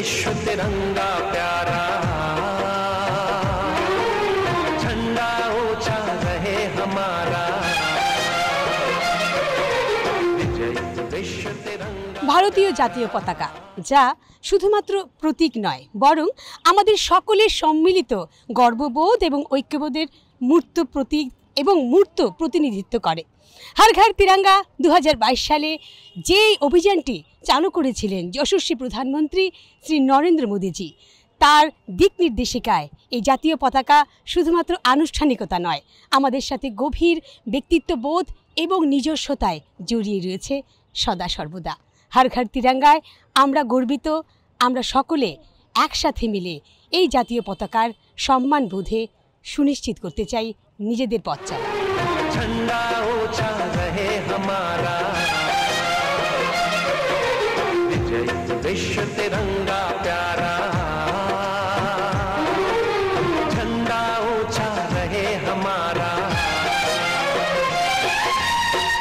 विश्व तिरंगा प्यारा, झंडा ऊंचा रहे हमारा, विजय विश्व तिरंगा। ভারতীয় জাতীয় পতাকা যা শুধুমাত্র প্রতীক নয়, বরং আমাদের সকলের সম্মিলিত গর্ববোধ এবং ঐক্যবোধের মূর্ত প্রতীক এবং মূর্ত প্রতিনিধিত্ব করে। হর ঘর তিরঙ্গা 2022 সালে যে অভিযানটি চালু করেছিলেন যশস্বী প্রধানমন্ত্রী শ্রী নরেন্দ্র মোদীজি, তার দিক নির্দেশিকায় এই জাতীয় পতাকা শুধুমাত্র আনুষ্ঠানিকতা নয়, আমাদের সাথে গভীর ব্যক্তিত্ববোধ এবং নিজস্বতায় জড়িয়ে রয়েছে সদা সর্বদা। হর ঘর তিরঙ্গায় আমরা গর্বিত, আমরা সকলে একসাথে মিলে এই জাতীয় পতাকার সম্মান বোধে সুনিশ্চিত করতে চাই নিজেদের পথ চলা। झंडा ऊंचा रहे हमारा, विजय विश्व तिरंगा प्यारा, झंडा ऊंचा रहे हमारा,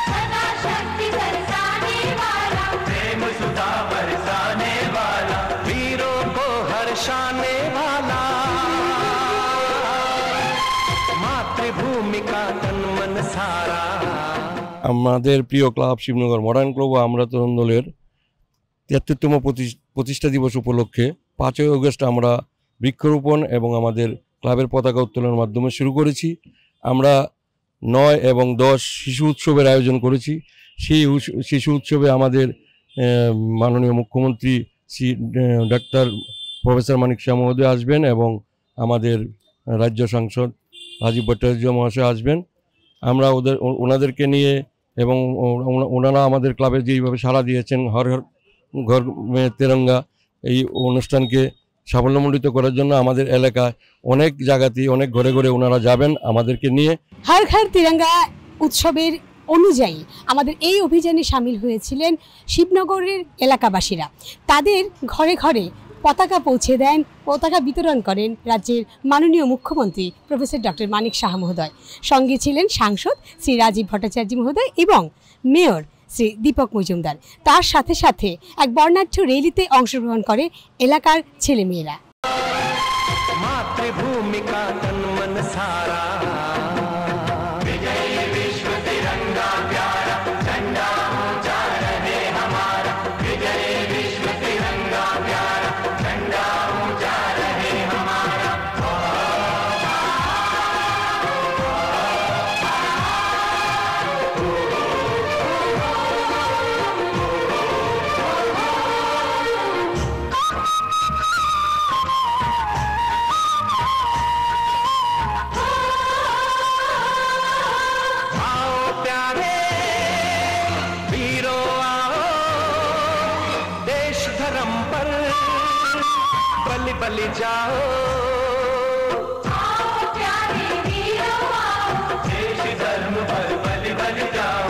सदा शक्ति बरसाने वाला, प्रेम सुधा बरसाने वाला, वीरों को हर्षाने वाला, मातृभूमि का तन मन सारा। আমাদের প্রিয় ক্লাব শিবনগর মডার্ন ক্লাব ও আমরা তরুণ দলের ৭৩তম প্রতিষ্ঠা দিবস উপলক্ষে ৫ই আগস্ট আমরা বৃক্ষরোপণ এবং আমাদের ক্লাবের পতাকা উত্তোলনের মাধ্যমে শুরু করেছি। আমরা ৯ এবং ১০ শিশু উৎসবের আয়োজন করেছি। সেই শিশু উৎসবে আমাদের মাননীয় মুখ্যমন্ত্রী শ্রী ডাক্তার প্রফেসর মানিক শাহ মহোদয় আসবেন এবং আমাদের রাজ্য সাংসদ রাজীব ভট্টাচার্য মহাশয় আসবেন। আমরা ওনাদেরকে নিয়ে এবং ওনারা আমাদের ক্লাবে যেইভাবে সাড়া দিয়েছেন হর ঘর তিরঙ্গা এই অনুষ্ঠানকে সাফল্যমণ্ডিত করার জন্য আমাদের এলাকায় অনেক জায়গাতেই অনেক ঘরে ঘরে ওনারা যাবেন আমাদেরকে নিয়ে। হর ঘর তিরঙ্গা উৎসবের অনুযায়ী আমাদের এই অভিযানে সামিল হয়েছিলেন শিবনগরের এলাকাবাসীরা। তাদের ঘরে ঘরে পতাকা পৌঁছে দেন, পতাকা বিতরণ করেন রাজ্যের মাননীয় মুখ্যমন্ত্রী প্রফেসর ডক্টর মানিক শাহ মহোদয়। সঙ্গে ছিলেন সাংসদ শ্রী রাজীব ভট্টাচার্য মহোদয় এবং মেয়র শ্রী দীপক মজুমদার। তার সাথে সাথে এক বর্ণাঢ্য র্যালিতে অংশগ্রহণ করে এলাকার ছেলেমেয়েরা। मातृभूमि का तन मन सारा, विजय विश्व तिरंगा प्यारा, झंडा ऊंचा रहे हमारा, विजय विश्व तिरंगा प्यारा, झंडा ऊंचा रहे हमारा। बलि बलि जाओ, प्यारे वीरों आओ, देश धर्म पर बलि बलि जाओ।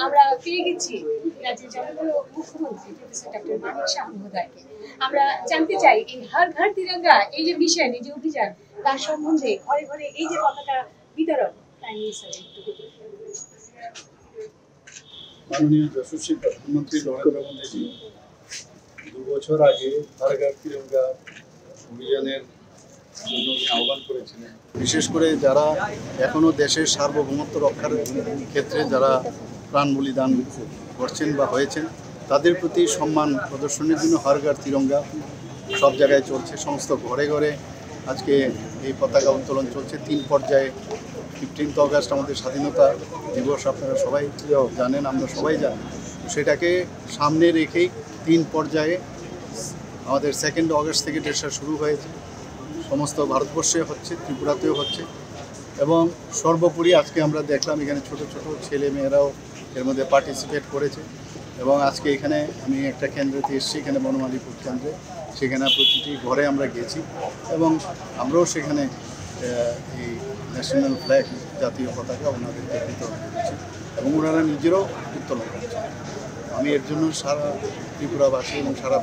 আমরা পেয়ে গেছি রাজ্যের জনপ্রিয় মুখ্যমন্ত্রী প্রফেসর ডক্টর মানিক শাহ মহোদয়কে। আমরা জানতে চাই এই হর ঘর তিরঙ্গা এই যে বিষয়, এই যে অভিযান, তার সম্বন্ধে ঘরে ঘরে এই যে পতাকা বিতরণ, তাই নিয়ে মাননীয় যশস্বী প্রধানমন্ত্রী নরেন্দ্র মোদীজি 2 বছর আগে হর ঘর তিরঙ্গা অভিযানের জন্য আহ্বান করেছিলেন। বিশেষ করে যারা এখনও দেশের সার্বভৌমত্ব রক্ষার ক্ষেত্রে যারা প্রাণ বলিদান করছেন বা হয়েছেন, তাদের প্রতি সম্মান প্রদর্শনের জন্য হর ঘর তিরঙ্গা সব জায়গায় চলছে। সমস্ত ঘরে ঘরে আজকে এই পতাকা উত্তোলন চলছে 3 পর্যায়ে। 15 আগস্ট আমাদের স্বাধীনতা দিবস, আপনারা সবাই জানেন, আমরা সবাই জানি। সেটাকে সামনে রেখেই 3 পর্যায়ে আমাদের 2 আগস্ট থেকে ডেটটা শুরু হয়েছে। সমস্ত ভারতবর্ষে হচ্ছে, ত্রিপুরাতেও হচ্ছে এবং সর্বোপরি আজকে আমরা দেখলাম এখানে ছোট ছোট ছেলে মেয়েরাও এর মধ্যে পার্টিসিপেট করেছে। এবং আজকে এখানে আমি একটা কেন্দ্রেতে এসেছি, এখানে বনমালীপুর কেন্দ্রে, সেখানে প্রতিটি ঘরে আমরা গেছি এবং আমরাও সেখানে এই ন্যাশনাল ফ্ল্যাগ জাতীয় পতাকা ওনাদেরকে বিতরণ করেছি এবং ওনারা নিজেরাও উত্তোলন করেছে। আমি এর জন্য সারা ত্রিপুরাবাসী এবং সারা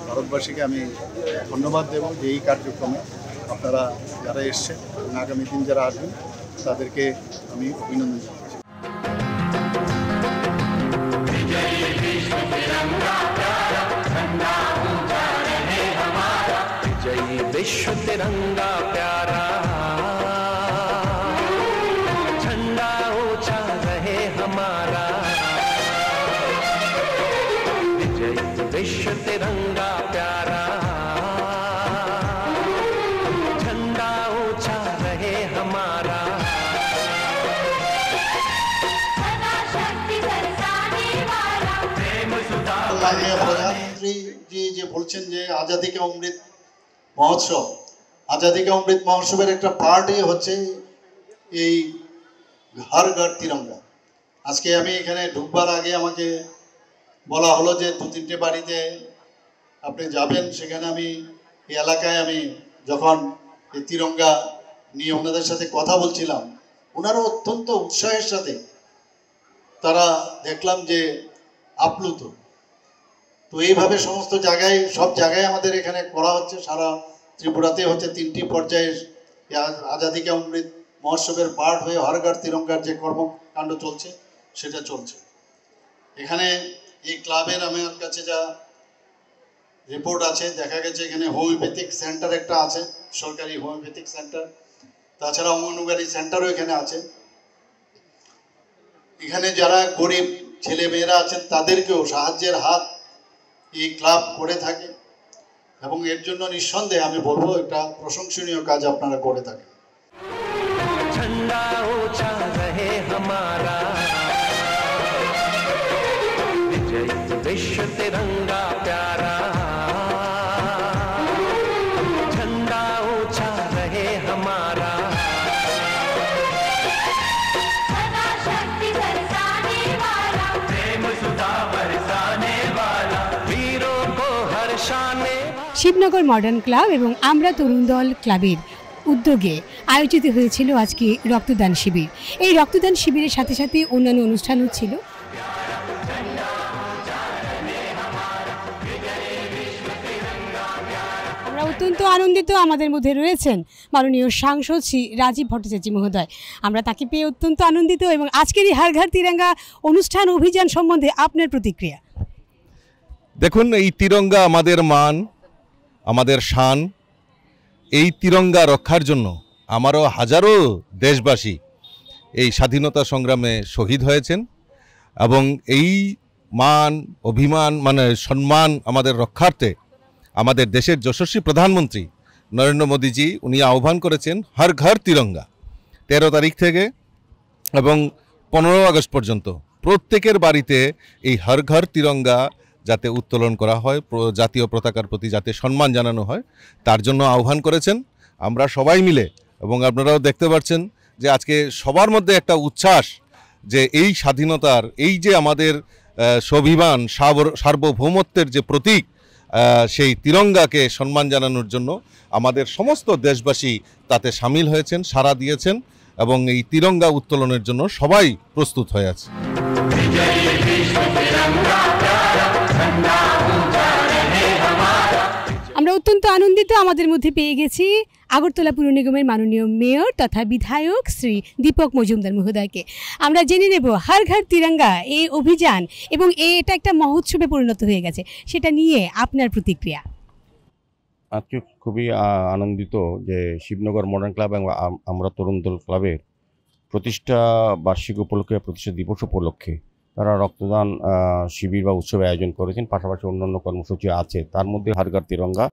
ভারতবাসীকে আমি ধন্যবাদ দেব যে এই কার্যক্রমে আপনারা যারা এসছেন এবং আগামী দিন যারা আসবেন তাদেরকে আমি অভিনন্দন জানাচ্ছি। विश्व तिरंगा प्यारा, झंडा ऊंचा रहे हमारा, विजय विश्व तिरंगा प्यारा, झंडा ऊंचा रहे हमारा। माननीय प्रधानमंत्री जी যে বলছেন যে আজাদি কা অমৃত মহোৎসব, আজাদি কা অমৃত মহোৎসবের একটা পার্টই হচ্ছে এই ঘর ঘর তিরঙ্গা। আজকে আমি এখানে ঢুকবার আগে আমাকে বলা হলো যে 2-3টে বাড়িতে আপনি যাবেন, সেখানে আমি এই এলাকায় আমি যখন এই তিরঙ্গা নিয়ে ওনাদের সাথে কথা বলছিলাম, ওনারা অত্যন্ত উৎসাহের সাথে তারা দেখলাম যে আপ্লুত। তো এইভাবে সমস্ত জায়গায় সব জায়গায় আমাদের এখানে করা হচ্ছে, সারা ত্রিপুরাতে হচ্ছে 3টি পর্যায়ে আজাদি কা অমৃত মহোৎসবের পার্ট হয়ে হর ঘর তিরঙ্গার যে কর্মকাণ্ড চলছে সেটা চলছে। এখানে এই ক্লাবের আমার কাছে যা রিপোর্ট আছে, দেখা গেছে এখানে হোমিওপ্যাথিক সেন্টার একটা আছে, সরকারি হোমিওপ্যাথিক সেন্টার, তাছাড়া অঙ্গনওয়াড়ি সেন্টারও এখানে আছে। এখানে যারা গরিব ছেলে মেয়েরা আছেন তাদেরকেও সাহায্যের হাত এই ক্লাব করে থাকে এবং এর জন্য নিঃসন্দেহে আমি বলবো এটা প্রশংসনীয় কাজ আপনারা করে থাকেন। झंडा ऊंचा रहे हमारा, विजय विश्व तिरंगा प्यारा, झंडा ऊंचा रहे हमारा। प्रेम सुधा बरसाने वाला, वीरों को हर्षाने শিবনগর মডার্ন ক্লাব এবং আমরা তরুণ দল ক্লাবের উদ্যোগে আয়োজিত হয়েছিল আজকে রক্তদান শিবির। এই রক্তদান শিবিরের সাথে সাথে অন্যান্য অনুষ্ঠানও ছিল। আমরা অত্যন্ত আনন্দিত, আমাদের মধ্যে রয়েছেন মাননীয় সাংসদ শ্রী রাজীব ভট্টাচার্য মহোদয়। আমরা তাকে পেয়ে অত্যন্ত আনন্দিত এবং আজকের এই হর ঘর তিরঙ্গা অনুষ্ঠান অভিযান সম্বন্ধে আপনার প্রতিক্রিয়া। দেখুন, এই তিরঙ্গা আমাদের মান, আমাদের শান। এই তিরঙ্গা রক্ষার জন্য আমারও হাজারো দেশবাসী এই স্বাধীনতা সংগ্রামে শহীদ হয়েছেন এবং এই মান অভিমান মানে সম্মান আমাদের রক্ষার্থে আমাদের দেশের যশস্বী প্রধানমন্ত্রী নরেন্দ্র মোদীজি উনি আহ্বান করেছেন হর ঘর তিরঙ্গা। 13 তারিখ থেকে এবং 15 আগস্ট পর্যন্ত প্রত্যেকের বাড়িতে এই হর ঘর তিরঙ্গা যাতে উত্তোলন করা হয়, জাতীয় পতাকার প্রতি যাতে সম্মান জানানো হয়, তার জন্য আহ্বান করেছেন। আমরা সবাই মিলে এবং আপনারাও দেখতে পাচ্ছেন যে আজকে সবার মধ্যে একটা উচ্ছ্বাস যে এই স্বাধীনতার এই যে আমাদের স্বাভিমান সার্বভৌমত্বের যে প্রতীক, সেই তিরঙ্গাকে সম্মান জানানোর জন্য আমাদের সমস্ত দেশবাসী তাতে সামিল হয়েছেন, সাড়া দিয়েছেন এবং এই তিরঙ্গা উত্তোলনের জন্য সবাই প্রস্তুত হয়ে আছে। আমরা অত্যন্ত আনন্দিত, আমাদের মধ্যে পেয়ে গেছি আগরতলা পুর নিগমের মাননীয় মেয়র তথা বিধায়ক শ্রী দীপক মজুমদার মহোদয়কে। আমরা জেনে নেব হর ঘর তিরঙ্গা এই অভিযান এবং এটা একটা মহোৎসবে পরিণত হয়ে গেছে, সেটা নিয়ে আপনার প্রতিক্রিয়া। আজকে খুবই আনন্দিত যে শিবনগর মডার্ন ক্লাব এবং আমরা তরুণ দল ক্লাবের প্রতিষ্ঠা বার্ষিক উপলক্ষে, প্রতিষ্ঠা দিবস উপলক্ষে তারা রক্তদান শিবির বা উৎসব আয়োজন করেছেন। পাশাপাশি অন্যান্য কর্মসূচি আছে, তার মধ্যে হর ঘর তিরঙ্গা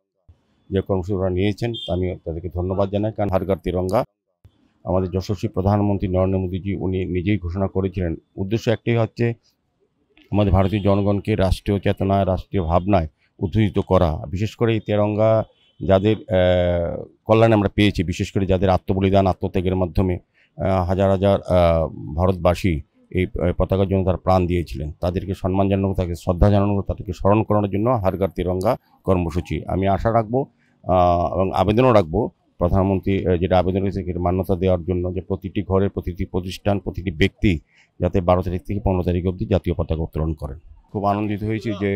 যে কর্মসূচি ওরা নিয়েছেন আমি তাদেরকে ধন্যবাদ জানাই। কারণ হর ঘর তিরঙ্গা আমাদের যশস্বী প্রধানমন্ত্রী নরেন্দ্র মোদীজি উনি নিজেই ঘোষণা করেছিলেন। উদ্দেশ্য একটাই হচ্ছে আমাদের ভারতীয় জনগণকে রাষ্ট্রীয় চেতনায়, রাষ্ট্রীয় ভাবনায় উদ্বুদ্ধ করা। বিশেষ করে এই তিরঙ্গা যাদের কল্যাণে আমরা পেয়েছি, বিশেষ করে যাদের আত্মবলিদান, আত্মত্যাগের মাধ্যমে হাজার হাজার ভারতবাসী এই পতাকার জন্য তারা প্রাণ দিয়েছিলেন, তাদেরকে সম্মান জানানো, তাকে শ্রদ্ধা জানানো, তাদেরকে স্মরণ করানোর জন্য হর ঘর তিরঙ্গা কর্মসূচি। আমি আশা রাখবো এবং আবেদনও রাখবো প্রধানমন্ত্রী যেটা আবেদন রয়েছে মান্যতা দেওয়ার জন্য, যে প্রতিটি ঘরে, প্রতিটি প্রতিষ্ঠান, প্রতিটি ব্যক্তি যাতে 12 তারিখ থেকে 15 তারিখ অবধি জাতীয় পতাকা উত্তোলন করেন। খুব আনন্দিত হয়েছি যে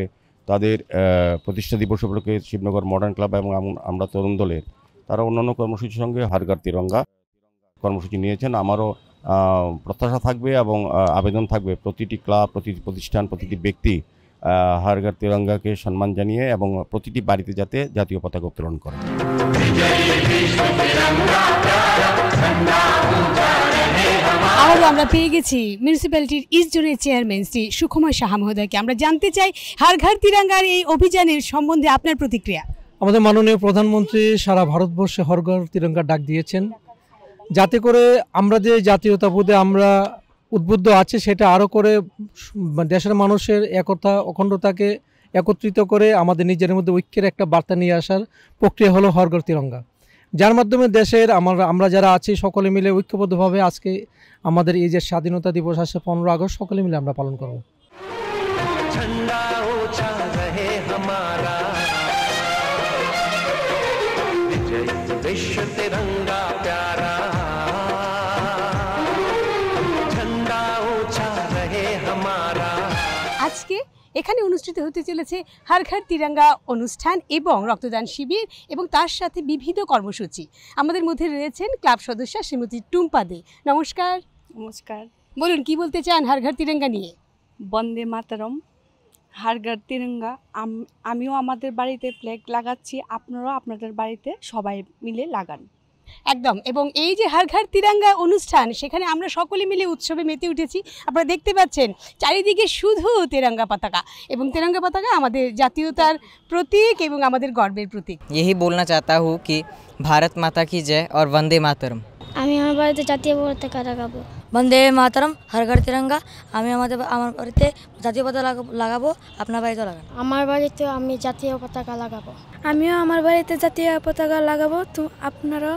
তাদের প্রতিষ্ঠা দিবস উপলক্ষে শিবনগর মডার্ন ক্লাব এবং আমরা তরুণ দলের তারা অন্যান্য কর্মসূচির সঙ্গে হর ঘর তিরঙ্গা কর্মসূচি নিয়েছেন। আমারও প্রত্যাশা থাকবে এবং আবেদন থাকবে প্রতিটি ক্লাব, প্রতিটি প্রতিষ্ঠান, প্রতিটি ব্যক্তি हर घर तिरंगाকে সম্মান জানিয়ে এবং প্রতিটি বাড়িতে যাতে জাতীয় পতাকা উত্তোলন করে। আবারও আমরা পেয়ে গেছি মিউনিসিপ্যালিটির ইস্ট জোনের চেয়ারম্যান শ্রী সুকুমার সাহা মহোদয়কে। আমরা জানতে চাই হর ঘর তিরঙ্গার এই অভিযানের সম্বন্ধে আপনার প্রতিক্রিয়া। আমাদের মাননীয় প্রধানমন্ত্রী সারা ভারতবর্ষে হর ঘর তিরঙ্গা ডাক দিয়েছেন, যাতে করে আমরা যে জাতীয়তাবোধে আমরা উদ্বুদ্ধ আছে সেটা আরও করে দেশের মানুষের একতা অখণ্ডতাকে একত্রিত করে আমাদের নিজের মধ্যে ঐক্যের একটা বার্তা নিয়ে আসার প্রক্রিয়া হলো হর ঘর তিরঙ্গা, যার মাধ্যমে দেশের আমরা যারা আছি সকলে মিলে ঐক্যবদ্ধভাবে আজকে আমাদের এই যে স্বাধীনতা দিবস আসছে 15 আগস্ট সকলে মিলে আমরা পালন করব। झंडा ऊंचा रहे हमारा, विजय विश्व तिरंगा प्यारा, झंडा ऊंचा रहे हमारा। আজকে এখানে অনুষ্ঠিত হতে চলেছে হর ঘর তিরঙ্গা অনুষ্ঠান এবং রক্তদান শিবির এবং তার সাথে বিবিধ কর্মসূচি। আমাদের মধ্যে রয়েছেন ক্লাব সদস্য শ্রীমতী টুম্পা দে। নমস্কার। নমস্কার। বলুন কি বলতে চান হর ঘর তিরঙ্গা নিয়ে? বন্দে মাতরম, হর ঘর তিরঙ্গা। আমিও আমাদের বাড়িতে ফ্ল্যাগ লাগাচ্ছি, আপনারাও আপনাদের বাড়িতে সবাই মিলে লাগান। একদম। এবং এই যে হর ঘর তিরঙ্গা অনুষ্ঠান, সেখানে আমরা সকলে মিলে উৎসবে মেতে উঠেছি। আপনারা দেখতে পাচ্ছেন চারিদিকে শুধু তিরঙ্গা পতাকা, এবং তিরঙ্গা পতাকা আমাদের জাতীয়তার প্রতীক এবং আমাদের গর্বের প্রতীক। यही बोलना चाहता हूँ कि भारत माता की जय और वंदे मातरम। আমি আমার বাড়িতে জাতীয় পতাকা লাগাবো। বন্দে মাতরম, হর ঘর তিরঙ্গা। আমি আমার বাড়িতে জাতীয় পতাকা লাগাবো, আপনার বাড়িতে লাগান। আমার বাড়িতে আমি জাতীয় পতাকা লাগাবো। আমিও আমার বাড়িতে জাতীয় পতাকা লাগাবো, তো আপনারাও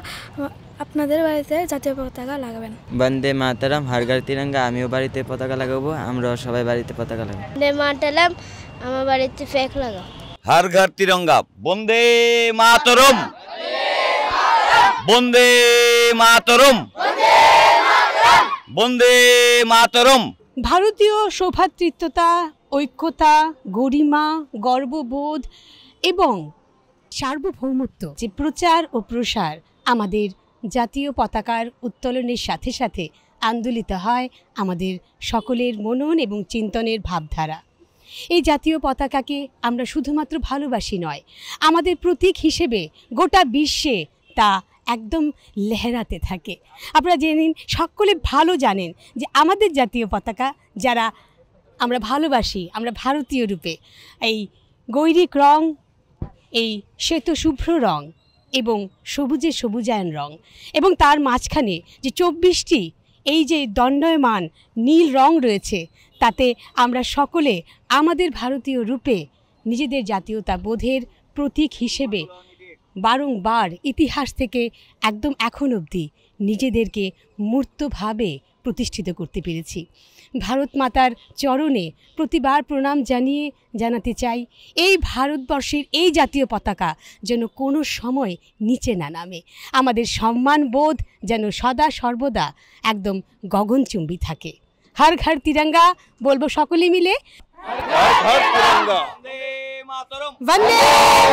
আপনাদের বাড়িতে জাতীয় পতাকা লাগাবেন। বন্দে মাতরম, হর ঘর তিরঙ্গা। আমিও বাড়িতে পতাকা লাগাবো, আমরাও সবাই বাড়িতে পতাকা লাগাবো। বন্দে মাতরম, আমার বাড়িতে ফ্ল্যাগ লাগাবো। হর ঘর তিরঙ্গা। বন্দে মাতরম, বন্দে মাতরম, বন্দে মাতরম। ভারতীয় সৌভ্রাতৃত্বতা, ঐক্যতা, গরিমা, গর্ববোধ এবং সার্বভৌমত্ব যে প্রচার ও প্রসার আমাদের জাতীয় পতাকার উত্তোলনের সাথে সাথে আন্দোলিত হয় আমাদের সকলের মনন এবং চিন্তনের ভাবধারা। এই জাতীয় পতাকাকে আমরা শুধুমাত্র ভালোবাসি নয়, আমাদের প্রতীক হিসেবে গোটা বিশ্বে তা একদম লেহরাতে থাকে। আপনারা জেনেন, সকলে ভালো জানেন যে আমাদের জাতীয় পতাকা যারা আমরা ভালোবাসি, আমরা ভারতীয় রূপে এই গৈরিক রং, এই শ্বেত শুভ্র রং এবং সবুজে সবুজায়ন রং, এবং তার মাঝখানে যে 24টি এই যে দণ্ডায়মান নীল রং রয়েছে, তাতে আমরা সকলে আমাদের ভারতীয় রূপে নিজেদের জাতীয়তা বোধের প্রতীক হিসেবে বারংবার ইতিহাস থেকে একদম এখন অবধি নিজেদেরকে মূর্তভাবে প্রতিষ্ঠিত করতে পেরেছি। ভারত মাতার চরণে প্রতিবার প্রণাম জানাতে চাই এই ভারতবর্ষের এই জাতীয় পতাকা যেন কোনো সময় নিচে না নামে, আমাদের সম্মান বোধ যেন সদা সর্বদা একদম গগনচুম্বী থাকে। হর ঘর তিরঙ্গা বলবো সকলে মিলে, वंदे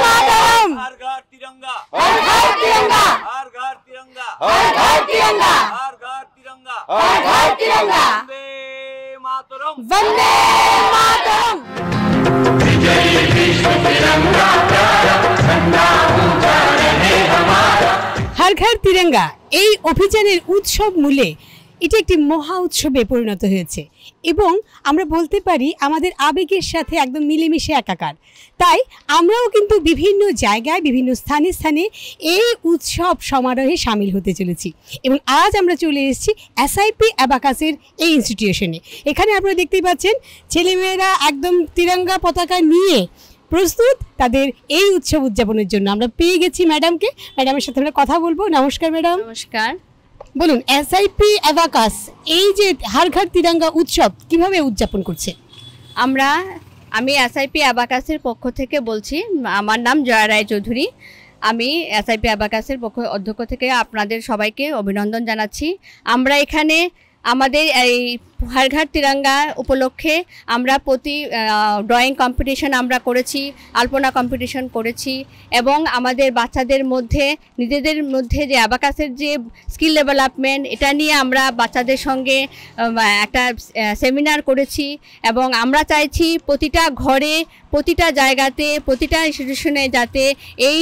मातरम, हर घर तिरंगा, हर घर तिरंगा, हर घर तिरंगा, हर घर तिरंगा, हर घर तिरंगा, हर घर तिरंगा, वंदे मातरम, वंदे मातरम। विजय विश्व तिरंगा प्यारा, झंडा ऊंचा रहे हमारा। हर घर तिरंगा এই অভিযানের উৎসব মূলে এটি একটি মহা উৎসবে পরিণত হয়েছে এবং আমরা বলতে পারি আমাদের আবেগের সাথে একদম মিলেমিশে একাকার। তাই আমরাও কিন্তু বিভিন্ন জায়গায় বিভিন্ন স্থানে স্থানে এই উৎসব সমারোহে সামিল হতে চলেছি এবং আজ আমরা চলে এসেছি এসআইপি অ্যাবাকাসের এই ইনস্টিটিউশনে। এখানে আপনারা দেখতেই পাচ্ছেন ছেলেমেয়েরা একদম তিরঙ্গা পতাকা নিয়ে প্রস্তুত তাদের এই উৎসব উদযাপনের জন্য। আমরা পেয়ে গেছি ম্যাডামকে, ম্যাডামের সাথে আমরা কথা বলবো। নমস্কার ম্যাডাম। নমস্কার। বলুন এসআইপি অ্যাবাকাস এই যে হর ঘর তিরঙ্গা উৎসব কিভাবে উদযাপন করছে? আমি এসআইপি অ্যাবাকাসের পক্ষ থেকে বলছি। আমার নাম জয়া রায় চৌধুরী। আমি এসআইপি অ্যাবাকাসের অধ্যক্ষ থেকে আপনাদের সবাইকে অভিনন্দন জানাচ্ছি। আমরা এখানে আমাদের এই हर घर तिरंगा उपलक्षे আমরা প্রতি ড্রয়িং কম্পিটিশন আমরা করেছি, আলপনা কম্পিটিশন করেছি এবং আমাদের বাচ্চাদের মধ্যে নিজেদের মধ্যে যে অ্যাবাকাসের যে স্কিল ডেভেলপমেন্ট এটা নিয়ে আমরা বাচ্চাদের সঙ্গে একটা সেমিনার করেছি এবং আমরা চাইছি প্রতিটা ঘরে, প্রতিটা জায়গাতে, প্রতিটা ইনস্টিটিউশনে যাতে এই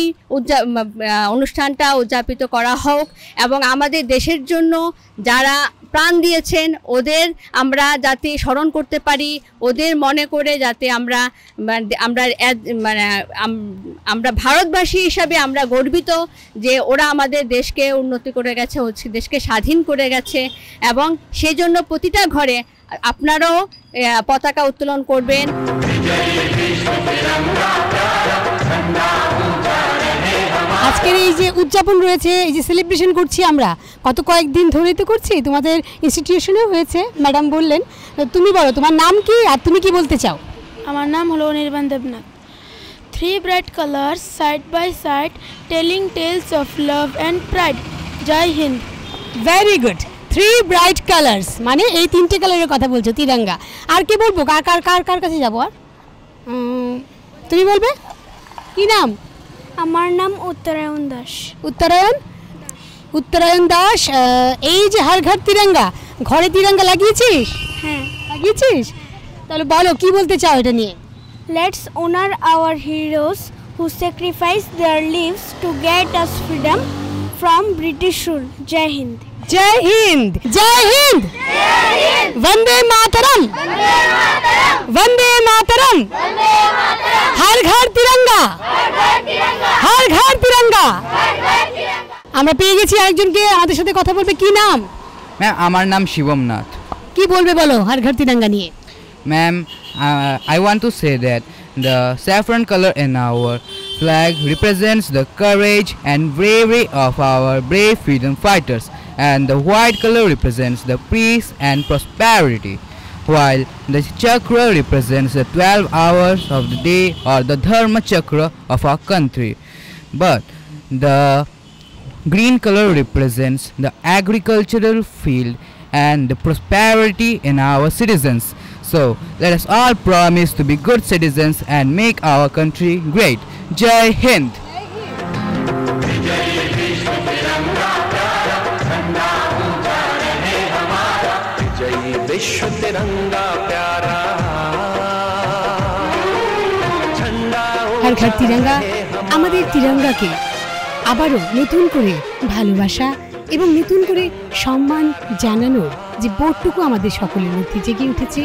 অনুষ্ঠানটা উদযাপিত করা হোক এবং আমাদের দেশের জন্য যারা প্রাণ দিয়েছেন ওদের আমরা যাতে স্মরণ করতে পারি, ওদের মনে করে যাতে আমরা আমরা ভারতবাসী হিসাবে আমরা গর্বিত যে ওরা আমাদের দেশকে উন্নতি করে গেছে, দেশকে স্বাধীন করে গেছে এবং সেই জন্য প্রতিটা ঘরে আপনারাও পতাকা উত্তোলন করবেন। আজকের এই যে উদযাপন রয়েছে, এই যে সেলিব্রেশন করছি আমরা কত কয়েকদিন ধরেই তো করছি, তোমাদের ইনস্টিটিউশনেও হয়েছে ম্যাডাম বললেন। তুমি বলো তোমার নাম কি আর তুমি কি বলতে চাও? আমার নাম হলো Anirban Debnath. 3 bright colors side by side telling tales of love and pride. জয় হিন্দ। Very good. 3 bright colors মানে এই তিনটে কালারের কথা বলছো, তিরঙ্গা। আর কি বলবো, কার কার কার কার কাছে যাবো? আর তুমি বলবে কি নাম? আমার নাম উত্তরায়ণ দাস। উত্তরায়ণ দাস। এই যে হর ঘর তিরঙ্গা, ঘরে তিরঙ্গা লাগিয়েছিস? হ্যাঁ লাগিয়েছিস। তাহলে বলো কি বলতে চাও এটা নিয়ে? Let's honor our heroes who sacrificed their lives to get us freedom from British rule. Jai Hind. जय हिंद। जय हिंद। वंदे मातरम। वंदे मातरम। हर घर तिरंगा। हर घर तिरंगा। আমরা পেয়ে গেছি আরেকজনকে, আমাদের সাথে কথা বলবে। কি নাম? ম্যাম আমার নাম শিবম নাথ। কি বলবে বলো হর ঘর তিরঙ্গা নিয়ে? Ma'am I want to say that the saffron color in our flag represents the courage and bravery of our brave freedom fighters, and the white color represents the peace and prosperity, while the chakra represents the 12 hours of the day or the dharma chakra of our country. But the green color represents the agricultural field and the prosperity in our citizens. So let us all promise to be good citizens and make our country great. Jai Hind. विश्व तिरंगा प्यारा झंडा हर घर तिरंगा আমাদের তিরঙ্গাকে আবারও নতুন করে ভালোবাসা এবং নতুন করে সম্মান জানানোর যে বোধটুকু আমাদের সকলের মধ্যে জেগে উঠেছে,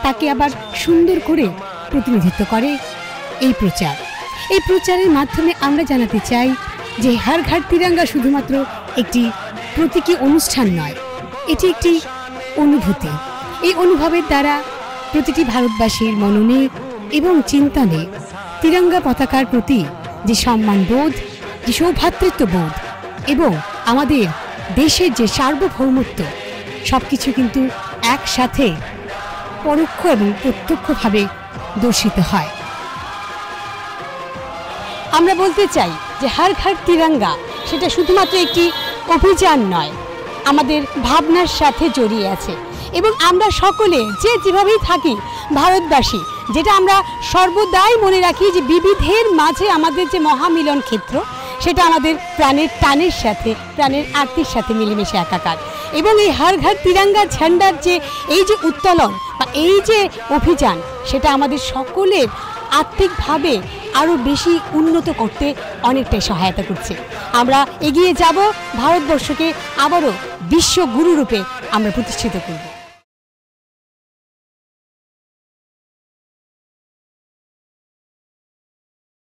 তাকে আবার সুন্দর করে প্রতিনিধিত্ব করে এই প্রচার। এই প্রচারের মাধ্যমে আমরা জানাতে চাই যে হর ঘর তিরঙ্গা শুধুমাত্র একটি প্রতীকী অনুষ্ঠান নয়, এটি একটি অনুভূতি। এই অনুভবের দ্বারা প্রতিটি ভারতবাসীর মননে এবং চিন্তনে তিরঙ্গা পতাকার প্রতি যে সম্মানবোধ, যে সৌভ্রাতৃত্ববোধ এবং আমাদের দেশের যে সার্বভৌমত্ব, সব কিছু কিন্তু একসাথে পরোক্ষ এবং প্রত্যক্ষভাবে দর্শিত হয়। আমরা বলতে চাই যে হর ঘর তিরঙ্গা সেটা শুধুমাত্র একটি অভিযান নয়, আমাদের ভাবনার সাথে জড়িয়ে আছে এবং আমরা সকলে যে যেভাবেই থাকি ভারতবাসী, যেটা আমরা সর্বদাই মনে রাখি যে বিবিধের মাঝে আমাদের যে মহামিলন ক্ষেত্র, সেটা আমাদের প্রাণের টানের সাথে, প্রাণের আত্মীর সাথে মিলেমিশে একাকার। এবং এই হর ঘর তিরঙ্গা ঝান্ডার যে এই যে উত্তোলন বা এই যে অভিযান, সেটা আমাদের সকলের আত্মিকভাবে আরও বেশি উন্নত করতে অনেকটাই সহায়তা করছে। আমরা এগিয়ে যাব, ভারতবর্ষকে আবারও বিশ্বগুরু রূপে আমরা প্রতিষ্ঠিত করব।